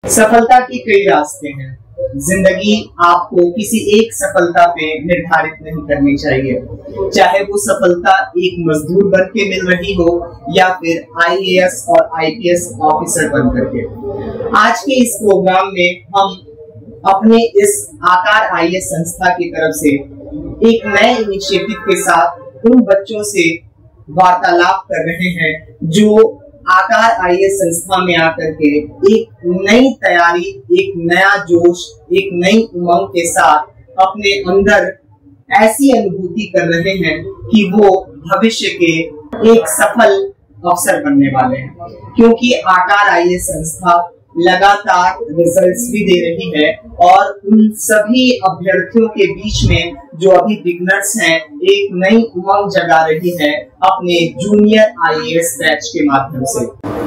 सफलता के कई रास्ते हैं। जिंदगी आपको किसी एक सफलता पे निर्धारित नहीं करनी चाहिए, चाहे वो सफलता एक मजदूर बन के मिल रही हो या फिर आईएएस और आईपीएस ऑफिसर बन करके। आज के इस प्रोग्राम में हम अपने इस आकार आईएएस संस्था की तरफ से एक नए इनिशिएटिव के साथ उन बच्चों से वार्तालाप कर रहे हैं जो आकार आईएएस संस्था में आकर के एक नई तैयारी, एक नया जोश, एक नई उमंग के साथ अपने अंदर ऐसी अनुभूति कर रहे हैं कि वो भविष्य के एक सफल अफसर बनने वाले हैं। क्योंकि आकार आईएएस संस्था लगातार रिजल्ट्स भी दे रही है और उन सभी अभ्यर्थियों के बीच में जो अभी बिगनर्स हैं, एक नई उमंग जगा रही है अपने जूनियर आईएएस बैच के माध्यम से।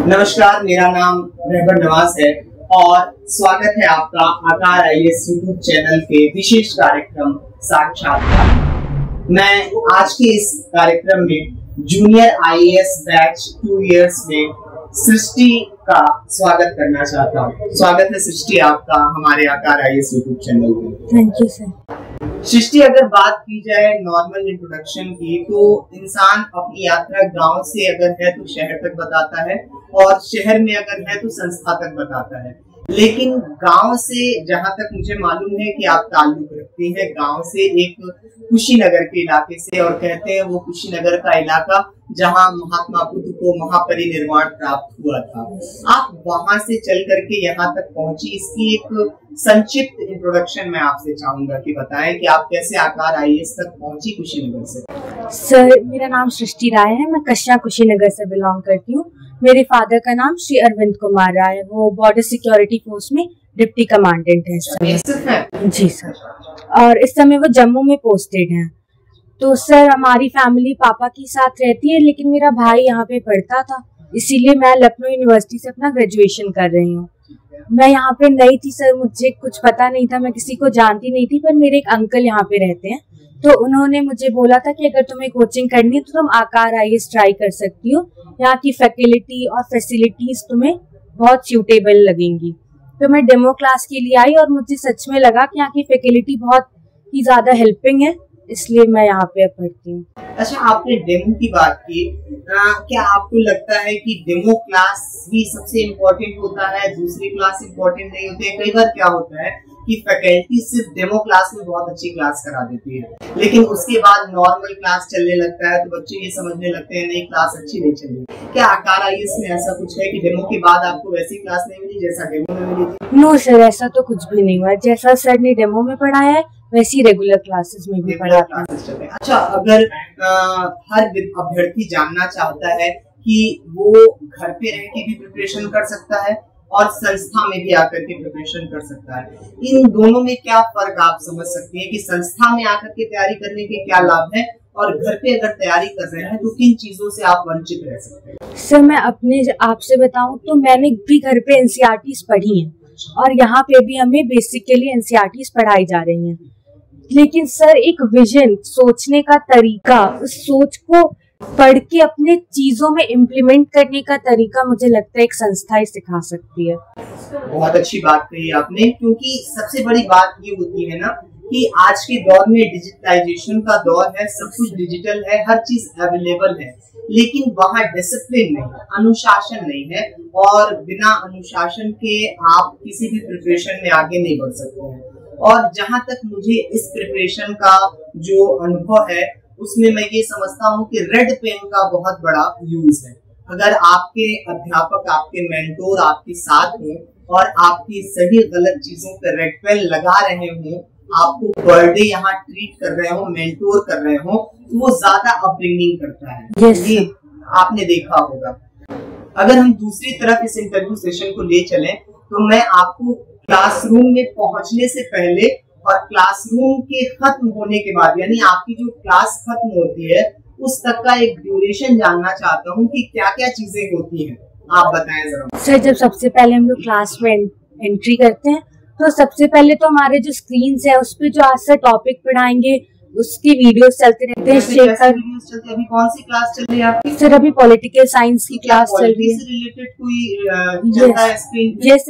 नमस्कार, मेरा नाम रहबर नवाज है और स्वागत है आपका आकार आईएएस यूट्यूब चैनल के विशेष कार्यक्रम साक्षात्कार। मैं आज के इस कार्यक्रम में जूनियर आईएएस बैच 2 इयर्स में सृष्टि का स्वागत करना चाहता हूँ। स्वागत है सृष्टि आपका हमारे आकार आईएएस यूट्यूब चैनल में। Thank you sir. सृष्टि, अगर बात की जाए नॉर्मल इंट्रोडक्शन की, तो इंसान अपनी यात्रा गांव से अगर है तो शहर तक बताता है और शहर में अगर है तो संस्था तक बताता है। लेकिन गांव से, जहां तक मुझे मालूम है कि आप ताल्लुक रखते हैं गांव से, एक कुशीनगर के इलाके से, और कहते हैं वो कुशीनगर का इलाका जहां महात्मा बुद्ध को महापरिनिर्वाण प्राप्त हुआ था। आप वहां से चल करके यहाँ तक पहुंची, इसकी एक संक्षिप्त इंट्रोडक्शन मैं आपसे चाहूंगा कि बताएं कि आप कैसे आकार आईएएस तक पहुंची कुशीनगर से। सर, मेरा नाम सृष्टि राय है। मैं कश्या कुशीनगर से बिलोंग करती हूँ। मेरे फादर का नाम श्री अरविंद कुमार राय है। वो बॉर्डर सिक्योरिटी फोर्स में डिप्टी कमांडेंट है इस समय। जी सर। और इस समय वो जम्मू में पोस्टेड हैं। तो सर, हमारी फैमिली पापा के साथ रहती है, लेकिन मेरा भाई यहाँ पे पढ़ता था, इसीलिए मैं लखनऊ यूनिवर्सिटी से अपना ग्रेजुएशन कर रही हूँ। मैं यहाँ पे नई थी सर, मुझे कुछ पता नहीं था, मैं किसी को जानती नहीं थी, पर मेरे एक अंकल यहाँ पे रहते हैं, तो उन्होंने मुझे बोला था कि अगर तुम्हें कोचिंग करनी है तो तुम आकार आईएएस ट्राई कर सकती हो, यहाँ की फैकल्टी और फैसिलिटीज तुम्हें बहुत सूटेबल लगेंगी। तो मैं डेमो क्लास के लिए आई और मुझे सच में लगा कि यहाँ की फैकल्टी बहुत ही ज्यादा हेल्पिंग है, इसलिए मैं यहाँ पे पढ़ती हूँ। अच्छा, आपने डेमो की बात की, क्या आपको लगता है कि डेमो क्लास ही सबसे इम्पोर्टेंट होता है, दूसरी क्लास इम्पोर्टेंट नहीं होती है? कई बार क्या होता है कि फैकल्टी सिर्फ डेमो क्लास में बहुत अच्छी क्लास करा देती है, लेकिन उसके बाद नॉर्मल क्लास चलने लगता है तो बच्चे ये समझने लगते हैं नहीं, क्लास अच्छी नहीं चली। क्या आकार आईएएस में ऐसा कुछ है कि डेमो के बाद आपको वैसी क्लास नहीं मिली जैसा डेमो में मिली थी? नो सर, ऐसा तो कुछ भी नहीं हुआ। जैसा सर ने डेमो में पढ़ाया है वैसी रेगुलर क्लासेस में भी पढ़ाते हैं। अच्छा, अगर हर अभ्यर्थी जानना चाहता है कि वो घर पे रह के भी प्रिपरेशन कर सकता है और संस्था में भी आकर के प्रिपरेशन कर सकता है, इन दोनों में क्या फर्क आप समझ सकते हैं कि संस्था में आकर के तैयारी करने के क्या लाभ है और घर पे अगर तैयारी कर रहे हैं तो किन चीजों से आप वंचित रह सकते हैं? सर, मैं अपने आपसे बताऊं तो मैंने भी घर पे एनसीईआरटीज पढ़ी हैं और यहाँ पे भी हमें बेसिकली एनसीईआरटीज पढ़ाई जा रही हैं, लेकिन सर एक विजन, सोचने का तरीका, उस सोच को पढ़ के अपने चीजों में इम्प्लीमेंट करने का तरीका मुझे लगता है एक संस्था ही सिखा सकती है। बहुत अच्छी बात कही आपने, क्योंकि सबसे बड़ी बात ये होती है ना कि आज के दौर में डिजिटलाइजेशन का दौर है, सब कुछ डिजिटल है, हर चीज अवेलेबल है, लेकिन वहाँ डिसिप्लिन नहीं है, अनुशासन नहीं है, और बिना अनुशासन के आप किसी भी प्रिपरेशन में आगे नहीं बढ़ सकते हैं। और जहां तक मुझे इस प्रिपरेशन का जो अनुभव है उसमें मैं ये समझता हूँ कि रेड पेन का बहुत बड़ा यूज है। अगर आपके अध्यापक, आपके मेंटोर आपके साथ हों और आपकी सही गलत चीजों पर रेड पेन लगा रहे हों, आपको पर डे यहाँ ट्रीट कर रहे हो, मेंटोर कर रहे हो, तो वो ज्यादा अपब्रिंगिंग करता है। ये आपने देखा होगा। अगर हम दूसरी तरफ इस इंटरव्यू सेशन को ले चलें तो मैं आपको क्लासरूम में पहुंचने से पहले और क्लासरूम के खत्म होने के बाद, यानी आपकी जो क्लास खत्म होती है उस तक का एक ड्यूरेशन जानना चाहता हूँ कि क्या क्या चीजें होती हैं, आप बताएं जरा। सर, जब सबसे पहले हम लोग क्लास में एंट्री करते हैं तो सबसे पहले तो हमारे जो स्क्रीन है उस पर जो आज सर टॉपिक पढ़ाएंगे उसकी वीडियोस चलते रहते हैं। शेखर वीडियोस चलते हैं। अभी कौन सी क्लास चल रही है आपकी? सर अभी पॉलिटिकल साइंस की क्लास चल रही है। रिलेटेड कोई चलता है स्क्रीन पे? यस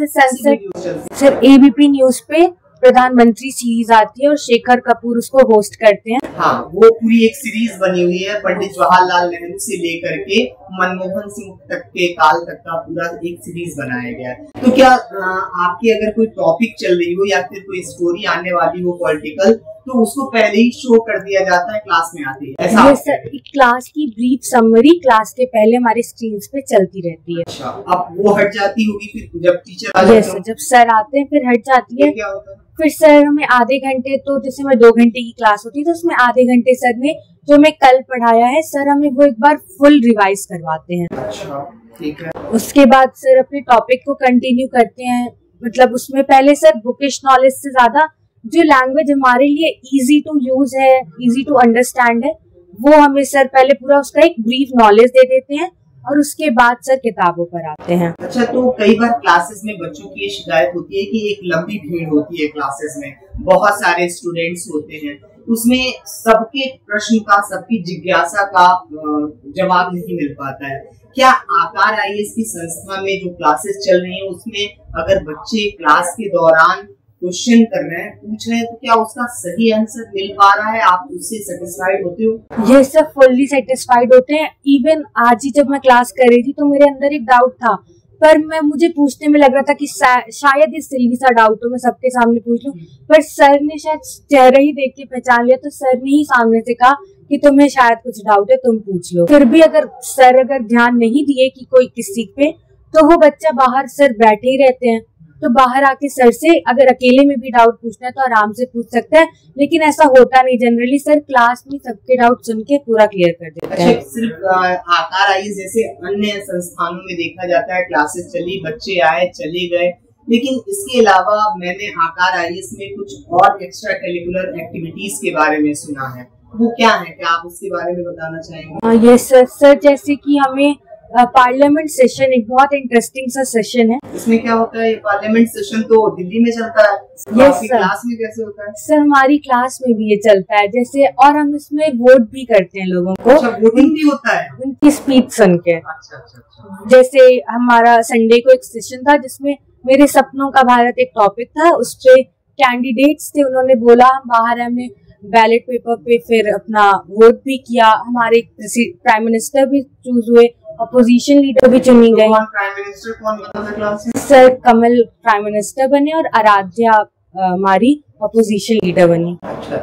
सर एबीपी न्यूज पे प्रधानमंत्री सीरीज आती है और शेखर कपूर उसको होस्ट करते हैं। हाँ, वो पूरी एक सीरीज बनी हुई है, पंडित जवाहरलाल नेहरू से लेकर के मनमोहन सिंह तक के काल तक का पूरा एक सीरीज बनाया गया है। तो क्या आपकी अगर कोई टॉपिक चल रही हो या फिर कोई स्टोरी आने वाली हो पॉलिटिकल, तो उसको पहले ही शो कर दिया जाता है क्लास में आते ही? ऐसा सर क्लास की ब्रीफ समरी क्लास के पहले हमारी स्क्रीन पे चलती रहती है। अच्छा, अब वो हट जाती होगी फिर जब टीचर आ जाते हैं? जब सर आते हैं फिर हट जाती है। क्या होता है फिर सर हमें आधे घंटे, तो जैसे मैं 2 घंटे की क्लास होती है तो उसमें आधे घंटे सर ने जो हमें कल पढ़ाया है सर हमें वो एक बार फुल रिवाइज करवाते हैं। अच्छा, ठीक है। उसके बाद सर अपने टॉपिक को कंटिन्यू करते हैं। मतलब उसमें पहले सर बुकिश नॉलेज से ज्यादा जो लैंग्वेज हमारे लिए इजी टू यूज है, इजी टू अंडरस्टैंड है, वो हमें सर पहले पूरा उसका एक ब्रीफ नॉलेज दे देते हैं और उसके बाद सर किताबों पर आते हैं। अच्छा, तो कई बार क्लासेस में बच्चों की शिकायत होती है कि एक लंबी भीड़ होती है क्लासेस में, बहुत सारे स्टूडेंट्स होते हैं, उसमें सबके प्रश्न का, सबकी जिज्ञासा का जवाब नहीं मिल पाता है। क्या आकार आईएएस की संस्था में जो क्लासेस चल रही हैं उसमें अगर बच्चे क्लास के दौरान क्वेश्चन कर रहे हैं, पूछ रहे हैं, तो क्या उसका सही आंसर मिल पा रहा है? आप उससे सेटिस्फाइड होते हो? ये सब फुल्ली सेटिस्फाइड होते हैं। इवन आज ही जब मैं क्लास कर रही थी तो मेरे अंदर एक डाउट था, पर मुझे पूछने में लग रहा था कि शायद ये सिली सा डाउट हो, मैं सबके सामने पूछ लूं, पर सर ने शायद चेहरा ही देख के पहचान लिया, तो सर ने ही सामने से कहा कि तुम्हें शायद कुछ डाउट है, तुम पूछ लो। फिर भी अगर सर ध्यान नहीं दिए कि कोई किसी पे, तो वो बच्चा बाहर सर बैठे ही रहते हैं, तो बाहर आके सर से अगर अकेले में भी डाउट पूछना है तो आराम से पूछ सकता है, लेकिन ऐसा होता नहीं। जनरली सर क्लास में सबके डाउट सुन के पूरा क्लियर कर देते हैं। सिर्फ आकार आईएएस जैसे अन्य संस्थानों में देखा जाता है क्लासेस चली, बच्चे आए चले गए, लेकिन इसके अलावा मैंने आकार आईएएस में कुछ और एक्स्ट्रा करिकुलर एक्टिविटीज के बारे में सुना है, वो क्या है? क्या आप उसके बारे में बताना चाहेंगे? यस सर जैसे कि हमें पार्लियामेंट सेशन एक बहुत इंटरेस्टिंग सा सेशन है। इसमें क्या होता है? पार्लियामेंट सेशन तो दिल्ली में चलता है। Yes sir. क्लास में कैसे होता है? सर हमारी क्लास में भी ये चलता है जैसे, और हम इसमें वोट भी करते हैं लोगों को। अच्छा, वोटिंग भी होता है उनकी स्पीच सुन के। अच्छा। जैसे हमारा संडे को एक सेशन था जिसमें मेरे सपनों का भारत एक टॉपिक था, उस पे कैंडिडेट्स थे, उन्होंने बोला, हम बाहर हमने बैलेट पेपर पे फिर अपना वोट भी किया, हमारे प्राइम मिनिस्टर भी चूज हुए, अपोजिशन लीडर भी चुनी गई। प्राइम मिनिस्टर कौन बना था क्लास में? सर कमल प्राइम मिनिस्टर बने और आराध्या हमारी अपोजिशन लीडर बनी। अच्छा।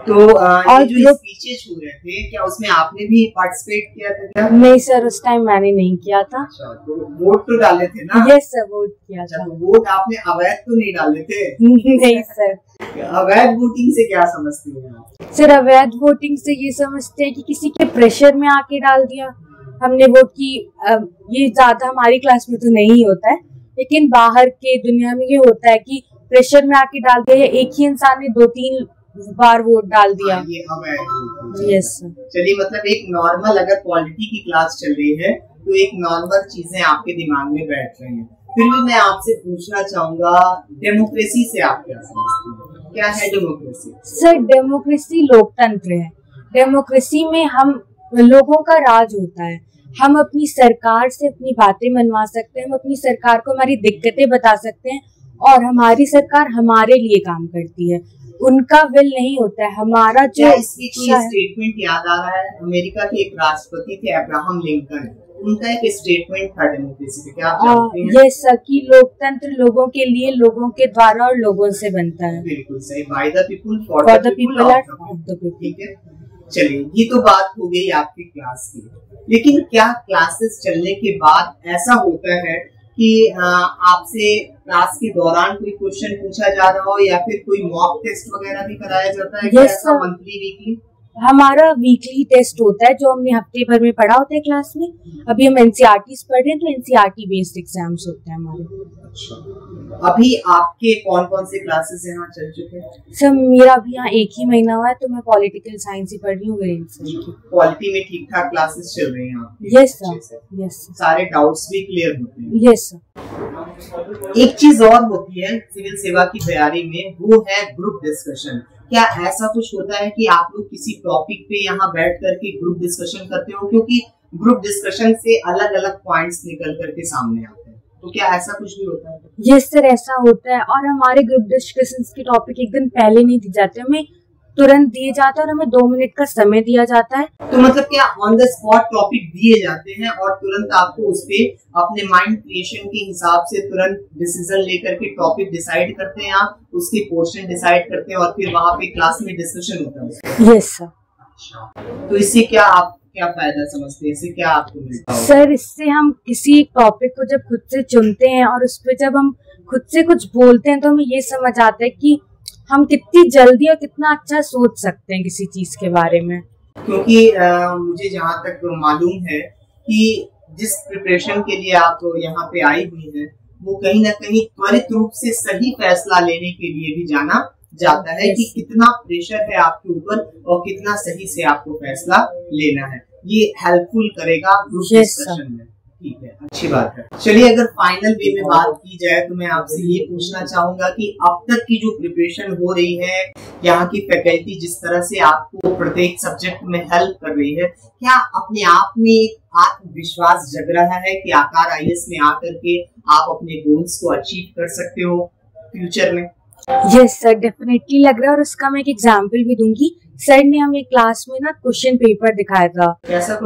तो ये जो स्पीचेस हो रहे थे, क्या उसमें आपने भी पार्टिसिपेट किया था क्या? नहीं सर, उस टाइम मैंने नहीं किया था। अच्छा, तो वोट तो डाले थे ना? यस सर, वोट किया था। तो वोट आपने अवैध तो नहीं डाले थे? नहीं सर। अवैध वोटिंग से क्या समझते हैं आप? सर अवैध वोटिंग से ये समझते हैं कि किसी के प्रेशर में आके डाल दिया हमने वोट की। ये ज्यादा हमारी क्लास में तो नहीं होता है, लेकिन बाहर के दुनिया में ये होता है कि प्रेशर में आके डाल दिया, या एक ही इंसान ने 2-3 बार वोट डाल दिया। ये अवैध। यस। चलिए, मतलब एक नॉर्मल अगर पॉलिटी की क्लास चल रही है तो एक नॉर्मल चीजें आपके दिमाग में बैठ रही हैं, फिर भी मैं आपसे पूछना चाहूंगा, डेमोक्रेसी से आप क्या समझते हैं? क्या है डेमोक्रेसी? सर डेमोक्रेसी लोकतंत्र है। डेमोक्रेसी में हम लोगों का राज होता है, हम अपनी सरकार से अपनी बातें मनवा सकते हैं, हम अपनी सरकार को हमारी दिक्कतें बता सकते हैं, और हमारी सरकार हमारे लिए काम करती है, उनका विल नहीं होता है। हमारा जो स्टेटमेंट याद आ रहा है, अमेरिका के एक राष्ट्रपति थे अब्राहम लिंकन, उनका एक स्टेटमेंट था डेमोक्रेसी पे, क्या आप जानते हैं? ये सकी लोकतंत्र लोगों के लिए, लोगों के द्वारा और लोगों से बनता है। बिल्कुल सही, by the people for the people of the people. ठीक है, चलिए, ये तो बात हो गई आपकी क्लास की, लेकिन क्या क्लासेस चलने के बाद ऐसा होता है कि आपसे क्लास के दौरान कोई क्वेश्चन पूछा जा रहा हो, या फिर कोई मॉक टेस्ट वगैरह भी कराया जाता है? yes, monthly weekly? हमारा वीकली टेस्ट होता है जो हमने हफ्ते भर में पढ़ा होता है क्लास में। अभी हम एनसीईआरटी पढ़ रहे हैं, तो एनसीईआरटी बेस्ड एग्जाम्स होते हैं हमारे। अच्छा, अभी आपके कौन कौन से क्लासेस यहाँ चल चुके हैं? सर मेरा अभी यहाँ 1 ही महीना हुआ है, तो मैं पॉलिटिकल साइंस ही पढ़ रही हूँ वीरेंद्र सर की। पॉलिटी में ठीक ठाक क्लासेस चल रही हैं आपकी? Yes sir, yes. सारे डाउट्स भी क्लियर होते हैं? Yes sir. एक चीज और होती है सिविल सेवा की तैयारी में, वो है ग्रुप डिस्कशन। क्या ऐसा कुछ होता है कि आप लोग किसी टॉपिक पे यहाँ बैठ करके ग्रुप डिस्कशन करते हो, क्योंकि ग्रुप डिस्कशन से अलग अलग पॉइंट्स निकल करके सामने आते हैं, तो क्या ऐसा कुछ भी होता है? यस सर, ऐसा होता है। और हमारे ग्रुप डिस्कशंस के टॉपिक एक दिन पहले नहीं दिए जाते, हमें तुरंत दिए जाता है और हमें 2 मिनट का समय दिया जाता है। तो मतलब क्या ऑन द स्पॉट टॉपिक दिए जाते हैं और तुरंत आपको उस पे अपने माइंड क्रिएशन के हिसाब से तुरंत डिसीजन लेकर के टॉपिक डिसाइड करते हैं, आप उसके पोर्शन डिसाइड करते हैं और फिर वहाँ पे क्लास में डिस्कशन होता है? Yes sir. तो इससे क्या आप क्या फायदा समझते हैं, इससे क्या आपको मिलता है? सर, इससे हम किसी एक टॉपिक को जब खुद से चुनते हैं और उस पर जब हम खुद से कुछ बोलते हैं तो हमें ये समझ आता है कि हम कितनी जल्दी और कितना अच्छा सोच सकते हैं किसी चीज के बारे में। क्योंकि मुझे जहाँ तक मालूम है कि जिस प्रिपरेशन के लिए आप यहाँ पे आई हुई हैं, वो कहीं ना कहीं त्वरित रूप से सही फैसला लेने के लिए भी जाना जाता है कि कितना प्रेशर है आपके ऊपर और कितना सही से आपको फैसला लेना है। ये हेल्पफुल करेगा ग्रुप डिस्कशन में। ठीक है, अच्छी बात है। चलिए, अगर फाइनल वे में बात की जाए तो मैं आपसे ये पूछना चाहूंगा कि अब तक की जो प्रिपरेशन हो रही है, यहाँ की फैकल्टी जिस तरह से आपको प्रत्येक सब्जेक्ट में हेल्प कर रही है, क्या अपने आप में एक आत्मविश्वास जग रहा है कि आकार IAS में आकर के आप अपने गोल्स को अचीव कर सकते हो फ्यूचर में? यस सर, डेफिनेटली लग रहा है। और उसका मैं एक एग्जांपल भी दूंगी। सर ने हमें क्लास में ना क्वेश्चन पेपर दिखाया था,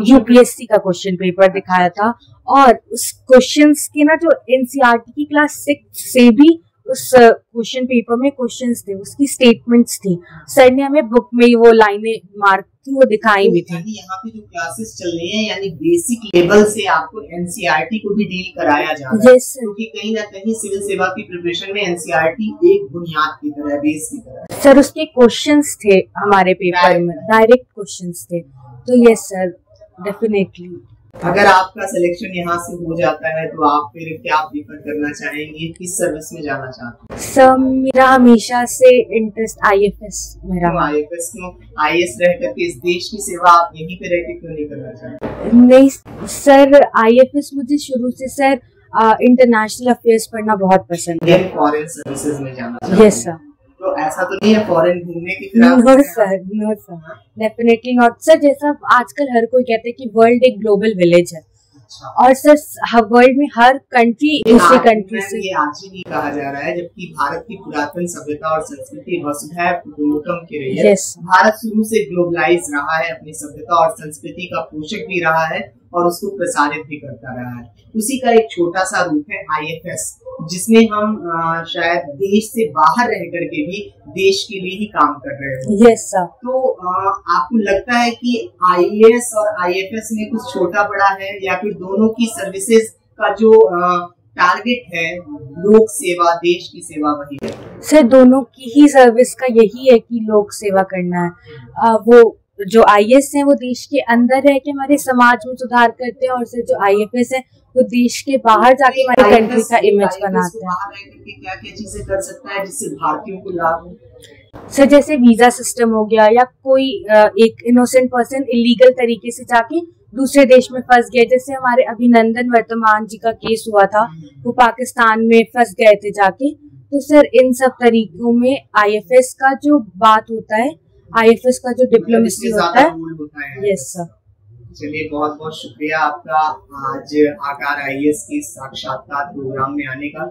UPSC का क्वेश्चन पेपर दिखाया था, और उस क्वेश्चंस के ना जो NCERT की क्लास 6 से भी उस क्वेश्चन पेपर में क्वेश्चंस थे, उसकी स्टेटमेंट्स थी। सर ने हमें बुक में वो लाइनें मार्क थी, वो दिखाई भी थी। यहाँ पे जो क्लासेस चल रही हैं, यानी बेसिक लेवल से आपको NCERT को भी डील कराया जा रहा है, क्योंकि कहीं ना कहीं सिविल सेवा की प्रिपरेशन में NCERT एक बुनियाद की तरह, बेस की तरह। सर, उसके क्वेश्चंस थे हमारे पेपर में, डायरेक्ट क्वेश्चंस थे। तो यस सर, डेफिनेटली। अगर आपका सिलेक्शन यहाँ से हो जाता है तो आप फिर क्या प्रेफर करना चाहेंगे, किस सर्विस में जाना चाहते हैं? सर, मेरा हमेशा से इंटरेस्ट IFS मेरा। IFS क्यों? IAS रह करके इस देश की सेवा आप यहीं पे रह के क्यों नहीं करना चाहते? नहीं सर, IFS मुझे शुरू से सर इंटरनेशनल अफेयर्स पढ़ना बहुत पसंद है। फॉरेन सर्विसेज में जाना? Yes sir. तो ऐसा तो नहीं है फॉरेन घूमने की? No sir, no sir, definitely not sir. जैसा आजकल हर कोई कहते हैं कि वर्ल्ड एक ग्लोबल विलेज है। अच्छा। और सर, वर्ल्ड में हर कंट्री दूसरी कंट्री से, ये आज ही नहीं कहा जा रहा है, जबकि भारत की पुरातन सभ्यता और संस्कृति वसुधैव कुटुम्बकम की रही है। भारत शुरू से ग्लोबलाइज रहा है, अपनी सभ्यता और संस्कृति का पोषक भी रहा है और उसको प्रसारित भी करता रहा है। उसी का एक छोटा सा रूप है IFS, जिसमें हम शायद देश से बाहर रह करके भी देश के लिए ही काम कर रहे हैं। Yes sir. तो आपको लगता है कि IAS और IFS में कुछ छोटा बड़ा है, या फिर दोनों की सर्विसेज का जो टारगेट है लोक सेवा, देश की सेवा वही है? सर, दोनों की ही सर्विस का यही है कि लोक सेवा करना है। वो जो IAS है वो देश के अंदर रह के हमारे समाज में सुधार करते हैं, और सर जो IFS है वो देश के बाहर जाके हमारी कंट्री का इमेज बनाते हैं। क्या क्या चीजें कर सकता है जिससे भारतीयों को लाभ हो? सर, जैसे वीजा सिस्टम हो गया, या कोई एक इनोसेंट पर्सन इलीगल तरीके से जाके दूसरे देश में फंस गए, जैसे हमारे अभिनंदन वर्तमान जी का केस हुआ था, वो पाकिस्तान में फंस गए थे जाके। तो सर, इन सब तरीकों में IFS का जो बात होता है, IFS का जो डिप्लोमेसी होता है। Yes sir. चलिए, बहुत बहुत शुक्रिया आपका आज आकार IAS के साक्षात्कार प्रोग्राम में आने का।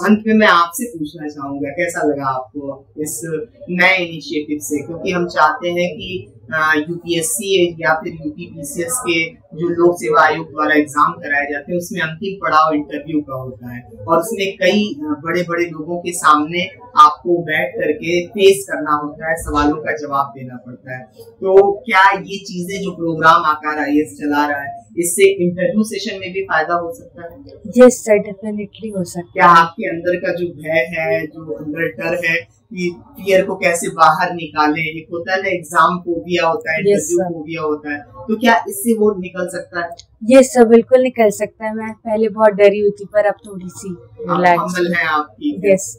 अंत में मैं आपसे पूछना चाहूंगा, कैसा लगा आपको इस नए इनिशिएटिव से? क्योंकि हम चाहते हैं कि UPSC या फिर UPPCS के जो लोक सेवा आयोग द्वारा एग्जाम कराए जाते हैं, उसमें अंतिम पड़ाव इंटरव्यू का होता है, और उसमें कई बड़े बड़े लोगों के सामने आपको बैठ करके फेस करना होता है, सवालों का जवाब देना पड़ता है। तो क्या ये चीजें जो प्रोग्राम आकार IAS चला रहा है, इससे इंटरव्यू सेशन में भी फायदा हो सकता है? यस सर, डेफिनेटली हो सकता है। क्या आपके अंदर का जो भय है, जो अंदर डर है कि फियर को कैसे बाहर निकालें, एक होता है ना एग्जाम फोबिया होता है, इंटरव्यू फोबिया होता है, तो क्या इससे वो निकल सकता है? यस सर, बिल्कुल निकल सकता है। मैं पहले बहुत डरी हुई थी, पर अब थोड़ी सी रिलैक्स है आपकी। यस।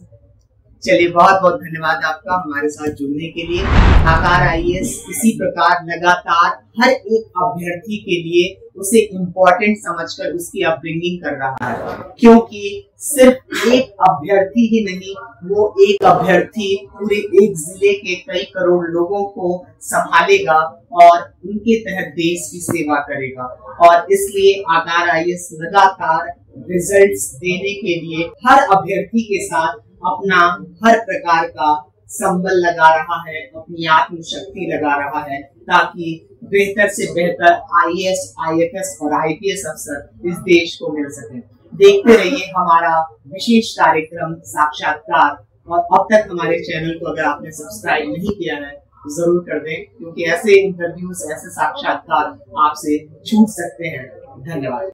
चलिए, बहुत बहुत धन्यवाद आपका हमारे साथ जुड़ने के लिए। आकार IAS इसी प्रकार लगातार हर एक अभ्यर्थी के लिए उसे इम्पोर्टेंट समझकर उसकी अपब्रिंगिंग कर रहा है, क्योंकि सिर्फ एक अभ्यर्थी ही नहीं, वो एक अभ्यर्थी पूरे एक जिले के कई करोड़ लोगों को संभालेगा और उनके तहत देश की सेवा करेगा। और इसलिए आकार IAS लगातार रिजल्ट्स देने के लिए हर अभ्यर्थी के साथ अपना हर प्रकार का संबल लगा रहा है, अपनी आत्मशक्ति लगा रहा है, ताकि बेहतर से बेहतर IAS, IFS और IPS अफसर इस देश को मिल सके। देखते रहिए हमारा विशेष कार्यक्रम साक्षात्कार, और अब तक हमारे चैनल को अगर आपने सब्सक्राइब नहीं किया है तो जरूर कर दें, क्योंकि ऐसे इंटरव्यूज, ऐसे साक्षात्कार आपसे छूट सकते हैं। धन्यवाद।